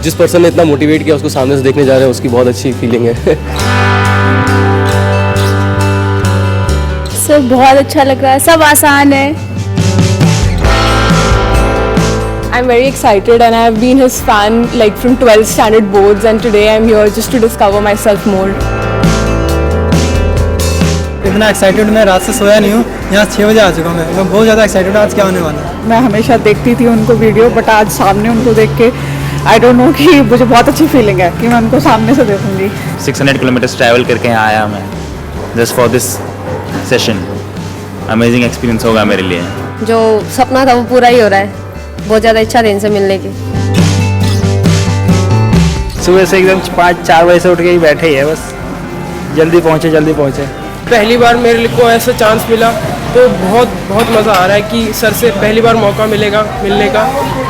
जिस पर्सन ने इतना मोटिवेट किया उसको सामने से देखने जा रहे हैं, उसकी बहुत अच्छी फीलिंग है। सब बहुत अच्छा लग रहा है, सब आसान है। I'm very excited and I have been his fan like from 12th standard boards, and today I'm here just to discover myself more. इतना एक्साइटेड मैं रात से सोया नहीं हूँ, यहाँ 6 बजे आ चुका हूँ मैं बहुत ज़्यादा एक्साइटेड हूँ आज क्या होने वाला है। मैं हमेशा देखती थी उनको वीडियो, बट आज सामने उनको देख के आई डोंट नो कि मुझे बहुत अच्छी फीलिंग है कि मैं उनको सामने से देखूंगी। 600 किलोमीटर ट्रैवल करके यहाँ आया मैं just for this session. Amazing experience होगा मेरे लिए। जो सपना था वो पूरा ही हो रहा है, बहुत ज़्यादा इच्छा थी इनसे मिलने की। सुबह से एकदम 5-4 बजे से उठ के ही बैठे ही है, बस जल्दी पहुँचे। पहली बार मेरे को ऐसा चांस मिला तो बहुत मज़ा आ रहा है कि सर से पहली बार मौका मिलेगा मिलने का,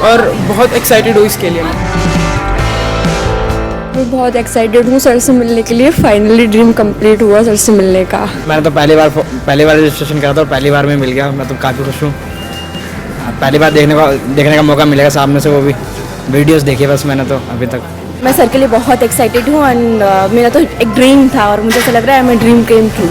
और बहुत एक्साइटेड हूँ इसके लिए। मैं बहुत एक्साइटेड हूँ सर से मिलने के लिए। फाइनली ड्रीम कंप्लीट हुआ सर से मिलने का। मैंने तो पहली बार रजिस्ट्रेशन करा था और पहली बार में मिल गया। मैं तो काफ़ी खुश हूँ। पहली बार देखने का मौका मिलेगा सामने से, वो भी वीडियोस देखी बस मैंने तो अभी तक। मैं सर के लिए बहुत एक्साइटेड हूँ एंड मेरा तो एक ड्रीम था और मुझे ऐसा लग रहा है मैं dream came true.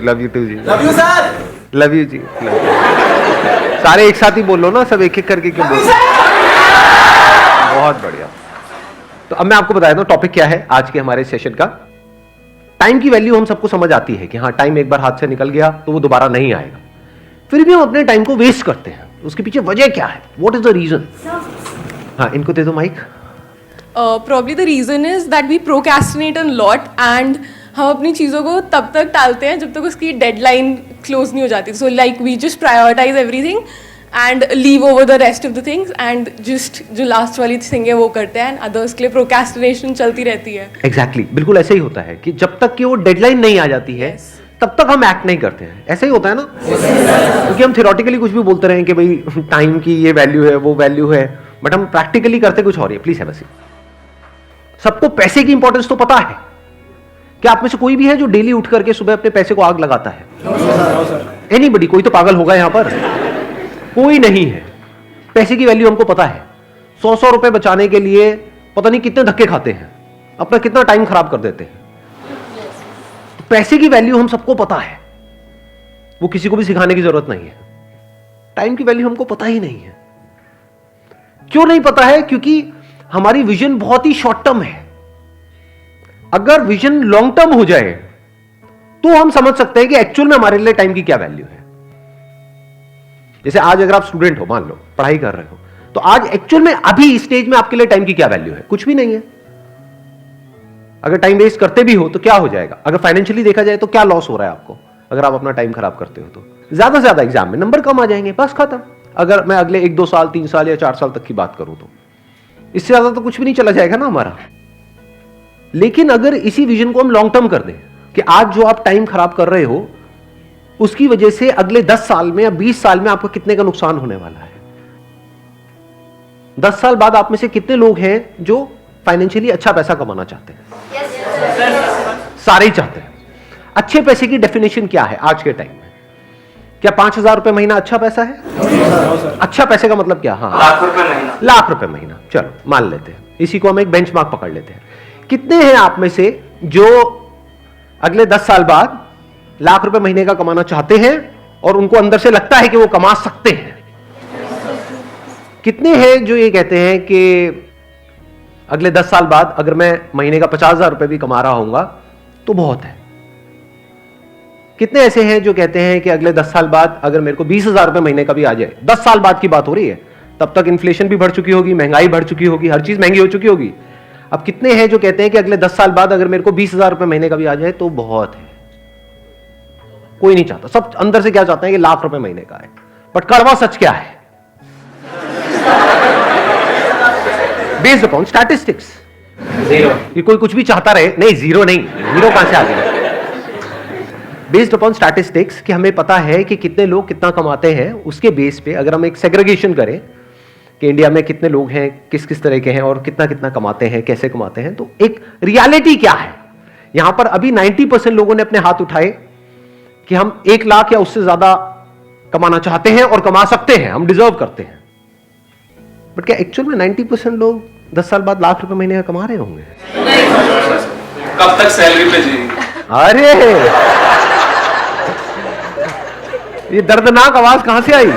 Love you too ji. Love you sir. Love you ji. सारे एक साथ ही बोल लो ना, सब एक एक करके क्यों बोल। बहुत बढ़िया। तो अब मैं आपको बता देता हूं टॉपिक क्या है आज के हमारे सेशन का। टाइम की वैल्यू हम सबको समझ आती है कि हाँ, टाइम एक बार हाथ से निकल गया तो वो दोबारा नहीं आएगा, फिर भी हम अपने टाइम को वेस्ट करते हैं। उसके पीछे वजह क्या है? What is the reason? हाँ, इनको दे दो mic. Probably the reason is that we procrastinate a lot and हम अपनी चीज़ों को तब तक टालते हैं जब तक उसकी डेडलाइन क्लोज नहीं हो जाती। So like we just prioritize everything and leave over the rest of the things, and just जो लास्ट वाली थिंग है वो करते हैं, अदर्स के लिए प्रोक्रेस्टिनेशन चलती रहती है। एग्जैक्टली, बिल्कुल ऐसे ही होता है कि जब तक कि वो डेडलाइन नहीं आ जाती है तब तक हम एक्ट नहीं करते हैं। ऐसा ही होता है ना, क्योंकि हम थियोरेटिकली कुछ भी बोलते रहे कि भाई टाइम की ये वैल्यू है, वो वैल्यू है, बट हम प्रैक्टिकली करते कुछ और ही। प्लीज है बस। सबको पैसे की इंपॉर्टेंस तो पता है। क्या आप में से कोई भी है जो डेली उठ करके सुबह अपने पैसे को आग लगाता है? एनीबडी? कोई तो पागल होगा यहां पर, कोई नहीं है। पैसे की वैल्यू हमको पता है। 100 रुपए बचाने के लिए पता नहीं कितने धक्के खाते हैं, अपना कितना टाइम खराब कर देते हैं। पैसे की वैल्यू हम सबको पता है, वो किसी को भी सिखाने की जरूरत नहीं है। टाइम की वैल्यू हमको पता ही नहीं है। क्यों नहीं पता है? क्योंकि हमारी विजन बहुत ही शॉर्ट टर्म है। अगर विजन लॉन्ग टर्म हो जाए तो हम समझ सकते हैं कि एक्चुअल में हमारे लिए टाइम की क्या वैल्यू है। जैसे आज अगर आप स्टूडेंट हो, मान लो पढ़ाई कर रहे हो, तो आज एक्चुअल में अभी स्टेज में आपके लिए टाइम की क्या वैल्यू है? कुछ भी नहीं है। अगर टाइम वेस्ट करते भी हो तो क्या हो जाएगा? अगर फाइनेंशियली देखा जाए तो क्या लॉस हो रहा है आपको अगर आप अपना टाइम खराब करते हो? तो ज्यादा से ज्यादा एग्जाम में नंबर कम आ जाएंगे, बस खत्म। अगर मैं अगले 1-2 साल, 3 साल या 4 साल तक की बात करूं तो इससे ज्यादा तो कुछ भी नहीं चला जाएगा ना हमारा। लेकिन अगर इसी विजन को हम लॉन्ग टर्म कर दें कि आज जो आप टाइम खराब कर रहे हो उसकी वजह से अगले 10 साल में या 20 साल में आपको कितने का नुकसान होने वाला है। 10 साल बाद आप में से कितने लोग हैं जो फाइनेंशियली अच्छा पैसा कमाना चाहते हैं? सारे ही चाहते हैं। अच्छे पैसे की डेफिनेशन क्या है आज के टाइम में? क्या 5,000 रुपए महीना अच्छा पैसा है? अच्छा पैसे का मतलब क्या? हाँ, लाख रुपए महीना। चलो मान लेते हैं, इसी को हम एक बेंचमार्क पकड़ लेते हैं। कितने हैं आप में से जो अगले 10 साल बाद लाख रुपए महीने का कमाना चाहते हैं और उनको अंदर से लगता है कि वो कमा सकते हैं? कितने हैं जो ये कहते हैं कि अगले 10 साल बाद अगर मैं महीने का 50,000 रुपए भी कमा रहा हूंगा तो बहुत है? कितने ऐसे हैं जो कहते हैं कि अगले 10 साल बाद अगर मेरे को 20,000 रुपए महीने का भी आ जाए? 10 साल बाद की बात हो रही है, तब तक इन्फ्लेशन भी बढ़ चुकी होगी, महंगाई बढ़ चुकी होगी, हर चीज महंगी हो चुकी होगी। अब कितने हैं जो कहते हैं कि अगले 10 साल बाद अगर मेरे को 20,000 रुपए महीने का भी आ जाए तो बहुत है? कोई नहीं चाहता। सब अंदर से क्या चाहते हैं कि लाख रुपए महीने का है। बट कड़वा सच क्या है? Based upon statistics, zero. ये कोई कुछ भी चाहता रहे, नहीं जीरो नहीं, जीरो कहां से आ गया? बेस्ड अपॉन स्टैटिस्टिक्स कि हमें पता है कि कितने लोग कितना कमाते हैं, उसके बेस पे अगर हम एक सेग्रीगेशन करें कि इंडिया में कितने लोग हैं, किस किस तरह के हैं और कितना कितना कमाते हैं, कैसे कमाते हैं, तो एक रियलिटी क्या है यहां पर अभी 90% लोगों ने अपने हाथ उठाए कि हम 1 लाख या उससे ज्यादा कमाना चाहते हैं और कमा सकते हैं, हम डिजर्व करते हैं। बट क्या एक्चुअल में 90% लोग 10 साल बाद लाख रुपए महीने का कमा रहे होंगे? कब तक सैलरी पे जिएंगे? अरे ये दर्दनाक आवाज कहां से आई?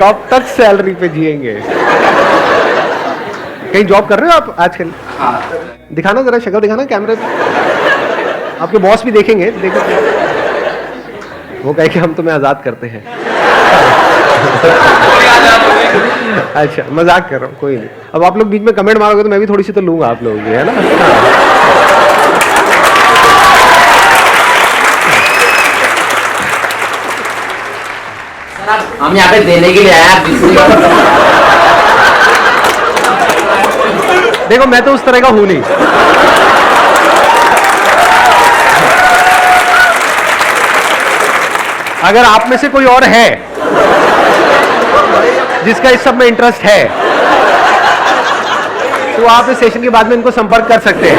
कब तक सैलरी पे जिएंगे? कहीं जॉब कर रहे हो आप आजकल? हाँ। दिखाना जरा, शक्ल दिखाना कैमरे पे। आपके बॉस भी देखेंगे, देखो वो कहे कि हम तुम्हें आजाद करते हैं। अच्छा, मजाक कर रहा हूँ, कोई नहीं। अब आप लोग बीच में कमेंट मारोगे तो मैं भी थोड़ी सी तो लूंगा आप लोगों की, है ना? हम यहाँ पे देने के लिए आए आप। देखो मैं तो उस तरह का हूं नहीं। अगर आप में से कोई और है जिसका इस सब में इंटरेस्ट है तो आप इस सेशन के बाद में इनको संपर्क कर सकते हैं।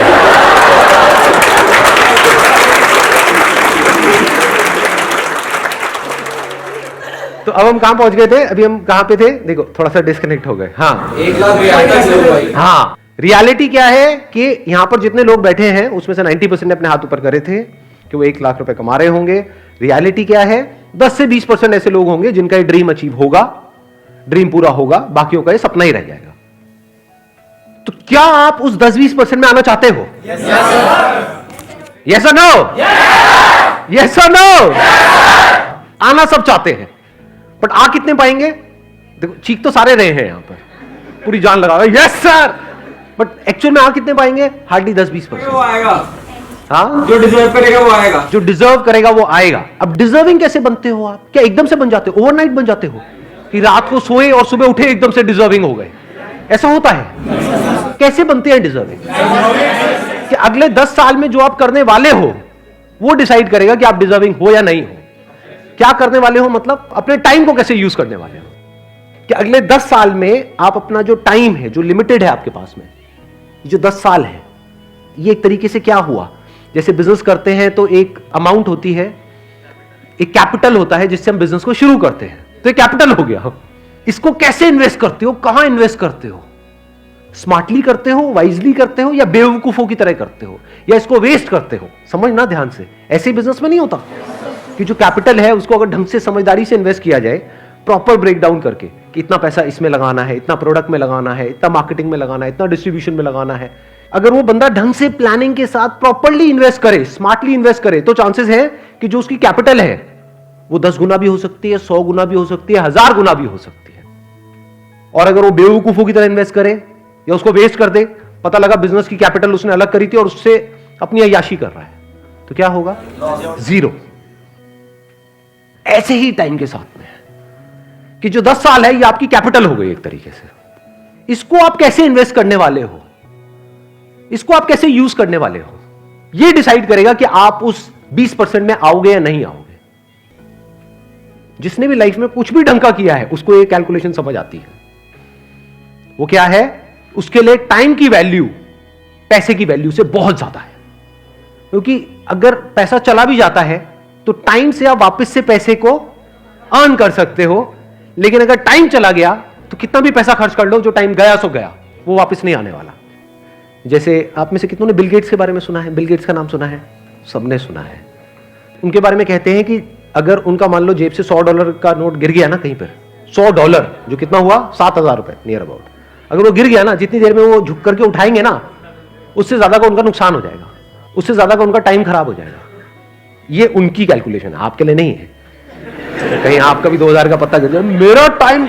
तो अब हम कहां पहुंच गए थे? अभी हम कहां पे थे? देखो थोड़ा सा डिस्कनेक्ट हो गए। हाँ, 1 लाख। हाँ, रियलिटी क्या है कि यहां पर जितने लोग बैठे हैं उसमें से 90% ने अपने हाथ ऊपर करे थे कि वो 1 लाख रुपए कमा रहे होंगे। रियलिटी क्या है? 10 से 20% ऐसे लोग होंगे जिनका ये ड्रीम अचीव होगा, ड्रीम पूरा होगा, बाकियों का ये सपना ही रह जाएगा। तो क्या आप उस 10-20% में आना चाहते हो? यस और नो? यस और नो? आना सब चाहते हैं, बट आ कितने पाएंगे? देखो चीख तो सारे रहे हैं यहां पर, पूरी जान लगा रहे यस सर, बट एक्चुअल में आ कितने पाएंगे? हार्डली 10-20%। आएगा हाँ, जो डिजर्व करेगा वो आएगा। जो डिजर्व करेगा वो आएगा। अब डिजर्विंग कैसे बनते हो आप? क्या एकदम से बन जाते हो? ओवरनाइट बन जाते हो कि रात को सोए और सुबह उठे एकदम से डिजर्विंग हो गए? ऐसा होता है? कैसे बनते हैं डिजर्विंग? कि अगले 10 साल में जो आप करने वाले हो वो डिसाइड करेगा कि आप डिजर्विंग हो या नहीं हो। क्या करने वाले हो मतलब अपने टाइम को कैसे यूज करने वाले हो, कि अगले 10 साल में आप अपना जो टाइम है, जो लिमिटेड है आपके पास में, जो 10 साल है, ये एक तरीके से क्या हुआ, जैसे बिजनेस करते हैं तो एक अमाउंट होती है, एक कैपिटल होता है जिससे हम बिजनेस को शुरू करते हैं, तो एक कैपिटल हो गया। इसको कैसे इन्वेस्ट करते हो, कहां इन्वेस्ट करते हो? स्मार्टली करते हो, वाइजली करते हो, या बेवकूफों की तरह करते हो, या इसको वेस्ट करते हो? समझना ध्यान से, ऐसे बिजनेस में नहीं होता कि जो कैपिटल है उसको अगर ढंग से समझदारी से इन्वेस्ट किया जाए, प्रॉपर ब्रेकडाउन करके कि इतना पैसा इसमें लगाना है, इतना प्रोडक्ट में लगाना है, इतना मार्केटिंग में लगाना है, इतना डिस्ट्रीब्यूशन में लगाना है, अगर वो बंदा ढंग से प्लानिंग के साथ प्रॉपरली इन्वेस्ट करे, स्मार्टली इन्वेस्ट करे, तो चांसेस है कि जो उसकी कैपिटल है वो 10 गुना भी हो सकती है, 100 गुना भी हो सकती है, 1000 गुना भी हो सकती है। और अगर वो बेवकूफों की तरह इन्वेस्ट करे या उसको वेस्ट कर दे, पता लगा बिजनेस की कैपिटल उसने अलग करी थी और उससे अपनी अय्याशी कर रहा है, तो क्या होगा? 0। ऐसे ही टाइम के साथ में कि जो 10 साल है ये आपकी कैपिटल हो गई एक तरीके से। इसको आप कैसे इन्वेस्ट करने वाले हो, इसको आप कैसे यूज करने वाले हो, ये डिसाइड करेगा कि आप उस 20% में आओगे या नहीं आओगे। जिसने भी लाइफ में कुछ भी ढंग का किया है उसको ये कैलकुलेशन समझ आती है। वो क्या है? उसके लिए टाइम की वैल्यू पैसे की वैल्यू से बहुत ज्यादा है, क्योंकि अगर पैसा चला भी जाता है तो टाइम से आप वापस से पैसे को अर्न कर सकते हो, लेकिन अगर टाइम चला गया तो कितना भी पैसा खर्च कर लो, जो टाइम गया सो गया, वो वापस नहीं आने वाला। जैसे आप में से कितनों ने बिल गेट्स के बारे में सुना है? बिल गेट्स का नाम सुना है? सबने सुना है। उनके बारे में कहते हैं कि अगर उनका मान लो जेब से $100 का नोट गिर गया ना कहीं पर, $100 जो कितना हुआ? 7000 रुपए नियर अबाउट, अगर वो गिर गया ना, जितनी देर में वो झुक करके उठाएंगे ना, उससे ज्यादा का उनका नुकसान हो जाएगा, उससे ज्यादा का उनका टाइम खराब हो जाएगा। ये उनकी कैलकुलेशन है, आपके लिए नहीं है। कहीं आपका भी 2000 का पत्ता गिर जाए, मेरा टाइम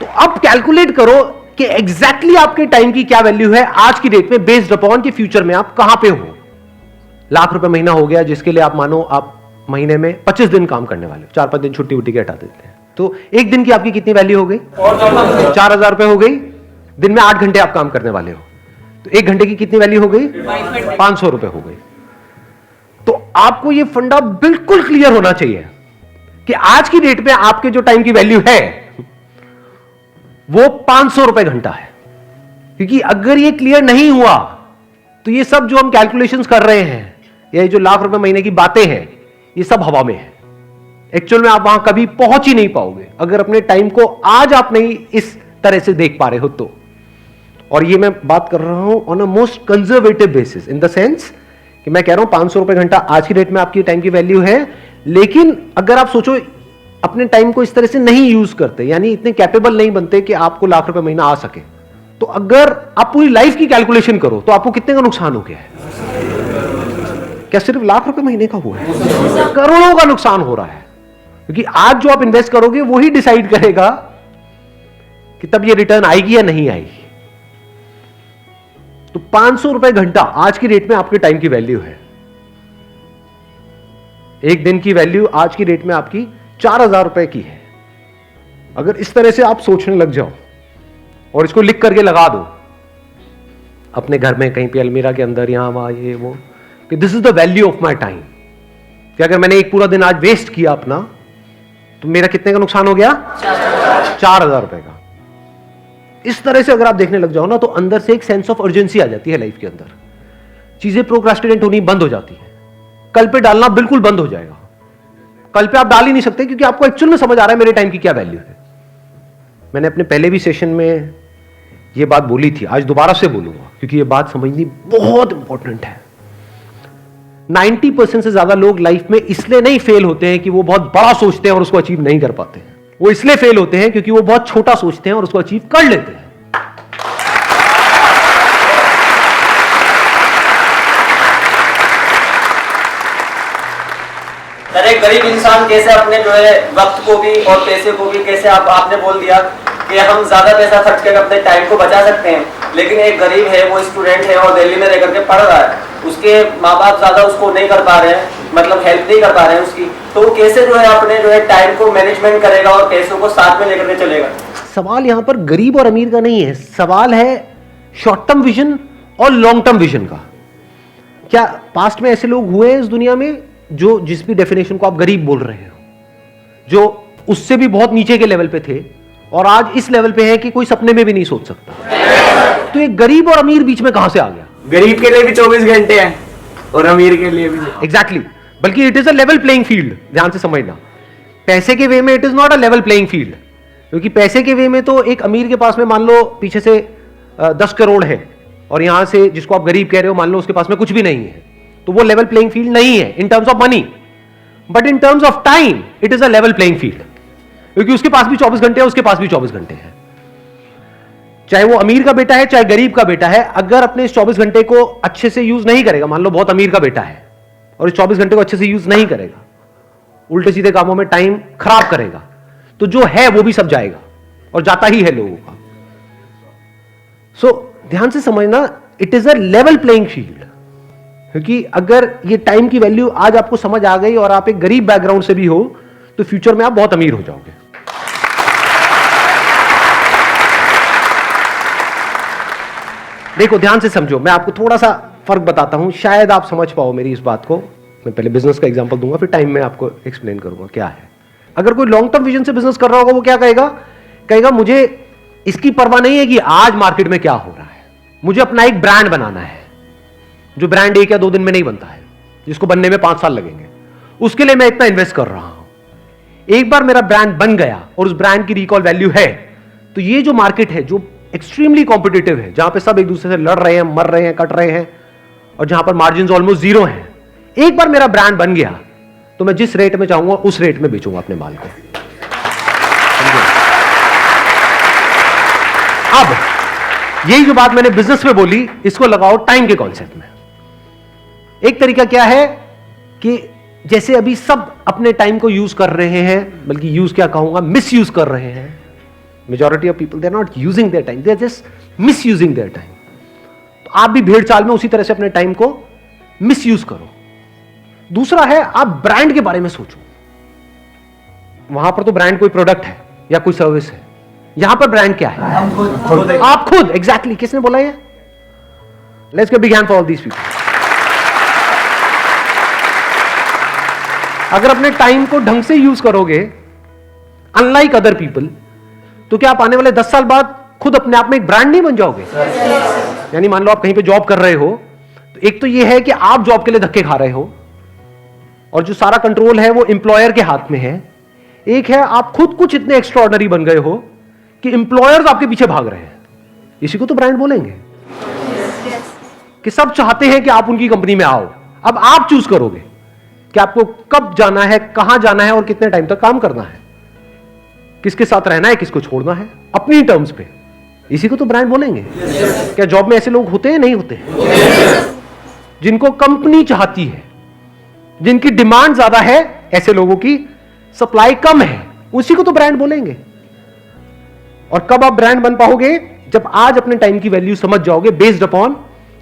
तो अब कैलकुलेट करो कि एग्जैक्टली आपके टाइम की क्या वैल्यू है आज की डेट में, बेस्ड अपॉन कि फ्यूचर में आप कहां पे हो। लाख रुपए महीना हो गया जिसके लिए आप मानो आप महीने में 25 दिन काम करने वाले हो, 4-5 दिन छुट्टी उट्टी के हटा देते हैं, तो एक दिन की आपकी कितनी वैल्यू हो गई? 4,000 रुपए हो गई। दिन में 8 घंटे आप काम करने वाले हो, तो 1 घंटे की कितनी वैल्यू हो गई? 500 रुपए हो गई। तो आपको ये फंडा बिल्कुल क्लियर होना चाहिए कि आज की डेट में आपके जो टाइम की वैल्यू है वो 500 रुपए घंटा है। क्योंकि अगर ये क्लियर नहीं हुआ तो ये सब जो हम कैलकुलेशंस कर रहे हैं, ये जो लाख रुपए महीने की बातें हैं, ये सब हवा में है। एक्चुअल में आप वहां कभी पहुंच ही नहीं पाओगे अगर अपने टाइम को आज आप नहीं इस तरह से देख पा रहे हो तो। और ये मैं बात कर रहा हूं on a most conservative basis, in the sense कि मैं कह रहा हूं 500 रुपए घंटा आज की डेट में आपकी टाइम की वैल्यू है। लेकिन अगर आप सोचो अपने टाइम को इस तरह से नहीं यूज करते, यानी इतने कैपेबल नहीं बनते कि आपको लाख रुपए महीना आ सके, तो अगर आप पूरी लाइफ की कैलकुलेशन करो तो आपको कितने का नुकसान हो गया है? क्या सिर्फ लाख रुपए महीने का हुआ है? करोड़ों का नुकसान हो रहा है। क्योंकि आज जो आप इन्वेस्ट करोगे वो ही डिसाइड करेगा कि तब ये रिटर्न आएगी या नहीं आएगी। तो 500 रुपए घंटा आज की डेट में आपके टाइम की वैल्यू है। एक दिन की वैल्यू आज की डेट में आपकी 4,000 रुपए की है। अगर इस तरह से आप सोचने लग जाओ और इसको लिख करके लगा दो अपने घर में कहीं पे अलमीरा के अंदर, यहां वहां ये वो, कि this is the value of my time, कि अगर मैंने एक पूरा दिन आज वेस्ट किया अपना तो मेरा कितने का नुकसान हो गया? 4,000 रुपए का। इस तरह से अगर आप देखने लग जाओ ना तो अंदर से एक सेंस ऑफ अर्जेंसी आ जाती है लाइफ के अंदर। चीजें प्रोक्रास्टिनेट होनी बंद हो जाती है। कल पे डालना बिल्कुल बंद हो जाएगा। कल पे आप डाल ही नहीं सकते क्योंकि आपको एक्चुअल में समझ आ रहा है मेरे टाइम की क्या वैल्यू है। मैंने अपने पहले भी सेशन में ये बात बोली थी, आज दोबारा से बोलूंगा क्योंकि ये बात समझनी बहुत इंपॉर्टेंट है। 90% से ज्यादा लोग लाइफ में इसलिए नहीं फेल होते हैं कि वो बहुत बड़ा सोचते हैं और उसको अचीव नहीं कर पाते हैं। वो इसलिए फेल होते हैं क्योंकि वो बहुत छोटा सोचते हैं और उसको अचीव कर लेते हैं। एक गरीब इंसान कैसे अपने जो है वक्त को भी और पैसे को भी कैसे आपने बोल दिया कि हम ज्यादा पैसा खर्च करके अपने टाइम को बचा सकते हैं, लेकिन एक गरीब है, वो स्टूडेंट है और दिल्ली में रह करके पढ़ रहा है, उसके माँ बाप ज्यादा उसको नहीं कर पा रहे हैं, मतलब हेल्प नहीं कर पा रहे हैं उसकी, तो वो कैसे जो है अपने जो है टाइम को मैनेजमेंट करेगा और पैसों को साथ में लेकर के चलेगा? सवाल यहां पर गरीब और अमीर का नहीं है, सवाल है शॉर्ट टर्म विजन और लॉन्ग टर्म विजन का। क्या पास्ट में ऐसे लोग हुए हैं इस दुनिया में जो जिस भी डेफिनेशन को आप गरीब बोल रहे हो, जो उससे भी बहुत नीचे के लेवल पे थे और आज इस लेवल पे है कि कोई सपने में भी नहीं सोच सकता? तो ये गरीब और अमीर बीच में कहां से आ गया? गरीब के लिए भी 24 घंटे हैं और अमीर के लिए भी। एग्जैक्टली, बल्कि it is a level playing field. ध्यान से समझना, पैसे के वे में it is not a level playing field. क्योंकि पैसे के वे में तो एक अमीर के पास में मान लो पीछे से 10 करोड़ है और यहां से जिसको आप गरीब कह रहे हो मान लो उसके पास में कुछ भी नहीं है, तो वो लेवल प्लेइंग फील्ड नहीं है in terms of money. But in terms of time it is a level playing field, क्योंकि उसके पास भी 24 घंटे है, उसके पास भी 24 घंटे हैं। चाहे वो अमीर का बेटा है चाहे गरीब का बेटा है, अगर अपने इस 24 घंटे को अच्छे से यूज नहीं करेगा, मान लो बहुत अमीर का बेटा है और इस 24 घंटे को अच्छे से यूज नहीं करेगा, उल्टे सीधे कामों में टाइम खराब करेगा, तो जो है वो भी सब जाएगा और जाता ही है लोगों का। सो ध्यान से समझना, it is a level playing field. क्योंकि अगर ये टाइम की वैल्यू आज आपको समझ आ गई और आप एक गरीब बैकग्राउंड से भी हो तो फ्यूचर में आप बहुत अमीर हो जाओगे। देखो ध्यान से समझो, मैं आपको थोड़ा सा फर्क बताता हूं, शायद आप समझ पाओ मेरी इस बात को। मैं पहले बिजनेस का एग्जांपल दूंगा, फिर टाइम में आपको एक्सप्लेन करूंगा क्या है। अगर कोई लॉन्ग टर्म विजन से बिजनेस कर रहा होगा वो क्या कहेगा मुझे इसकी परवाह नहीं है कि आज मार्केट में क्या हो रहा है, मुझे अपना एक ब्रांड बनाना है, जो ब्रांड 1 या 2 दिन में नहीं बनता है, जिसको बनने में 5 साल लगेंगे। उसके लिए मैं इतना इन्वेस्ट कर रहा हूं। एक बार मेरा ब्रांड बन गया और उस ब्रांड की रिकॉल वैल्यू है, तो ये जो मार्केट है जो एक्सट्रीमली कॉम्पिटिटिव है, जहां पे सब एक दूसरे से लड़ रहे हैं, मर रहे हैं, कट रहे हैं और जहां पर मार्जिन ऑलमोस्ट जीरो हैं, एक बार मेरा ब्रांड बन गया तो मैं जिस रेट में चाहूंगा उस रेट में बेचूंगा अपने माल को। अब यही जो बात मैंने बिजनेस में बोली, इसको लगाओ टाइम के कॉन्सेप्ट में। एक तरीका क्या है कि जैसे अभी सब अपने टाइम को यूज कर रहे हैं, बल्कि यूज क्या कहूंगा, मिस यूज कर रहे हैं। Majority of people they are not using their time, they are just misusing their time. तो आप भी भेड़ चाल में उसी तरह से अपने टाइम को मिस यूज करो। दूसरा है आप ब्रांड के बारे में सोचो। वहां पर तो ब्रांड कोई प्रोडक्ट है या कोई सर्विस है, यहां पर ब्रांड क्या है? आप खुद। एग्जैक्टली किसने बोला ये? Let's give big hand for all these people. अगर अपने टाइम को ढंग से यूज करोगे, अनलाइक अदर पीपल, तो क्या आप आने वाले 10 साल बाद खुद अपने आप में एक ब्रांड नहीं बन जाओगे? यानी मान लो आप कहीं पे जॉब कर रहे हो, तो एक तो ये है कि आप जॉब के लिए धक्के खा रहे हो और जो सारा कंट्रोल है वो एम्प्लॉयर के हाथ में है। एक है आप खुद कुछ इतने एक्स्ट्राऑर्डिनरी बन गए हो कि एम्प्लॉयर्स आपके पीछे भाग रहे हैं। इसी को तो ब्रांड बोलेंगे कि सब चाहते हैं कि आप उनकी कंपनी में आओ। अब आप चूज करोगे कि आपको कब जाना है, कहां जाना है और कितने टाइम तक काम करना है, किसके साथ रहना है, किसको छोड़ना है, अपनी टर्म्स पे। इसी को तो ब्रांड बोलेंगे। क्या जॉब में ऐसे लोग होते हैं? नहीं होते हैं। जिनको कंपनी चाहती है, जिनकी डिमांड ज्यादा है, ऐसे लोगों की सप्लाई कम है, उसी को तो ब्रांड बोलेंगे। और कब आप ब्रांड बन पाओगे? जब आज अपने टाइम की वैल्यू समझ जाओगे बेस्ड अपॉन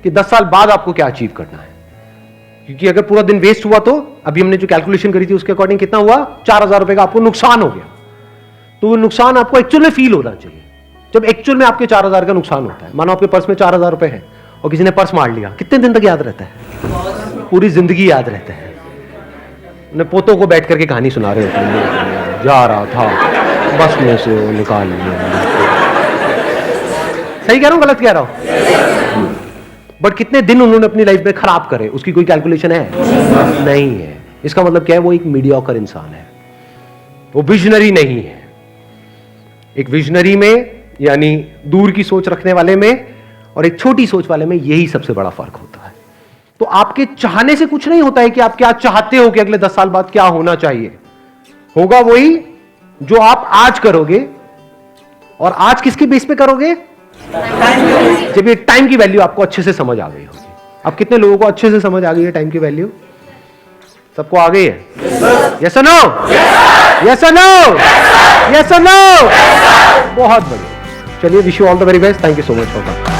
कि 10 साल बाद आपको क्या अचीव करना है। क्योंकि अगर पूरा दिन वेस्ट हुआ तो अभी हमने जो कैलकुलेशन करी थी उसके अकॉर्डिंग कितना हुआ? 4000 रुपए का आपको नुकसान हो गया। तो वो नुकसान आपको एक्चुअल में फील होना चाहिए। जब एक्चुअल में आपके 4000 का नुकसान होता है, मानो आपके पर्स में 4000 रुपए है और किसी ने पर्स मार लिया, कितने दिन तक याद रहता है? पूरी जिंदगी याद रहता है। अपने पोतों को बैठ करके कहानी सुना रहे होते हैं, जा रहा था बस में से वो निकाल लिया। सही कह रहा हूं, गलत कह रहा हूं? बट कितने दिन उन्होंने अपनी लाइफ में खराब करे, उसकी कोई कैलकुलेशन है? नहीं है। इसका मतलब क्या है? वो एक मीडियोकर इंसान है, वो विजनरी नहीं है। एक विजनरी में यानी दूर की सोच रखने वाले में और एक छोटी सोच वाले में यही सबसे बड़ा फर्क होता है। तो आपके चाहने से कुछ नहीं होता है कि आप क्या चाहते हो कि अगले 10 साल बाद क्या होना चाहिए। होगा वही जो आप आज करोगे। और आज किसके बेस पे करोगे? जब ये टाइम की वैल्यू आपको अच्छे से समझ आ गई होगी। अब कितने लोगों को अच्छे से समझ आ गई है टाइम की वैल्यू? सबको आ गई है? यस और नो? यस और नो? यस और नो? बहुत बढ़िया। चलिए, wish you all the very best. Thank you so much for coming.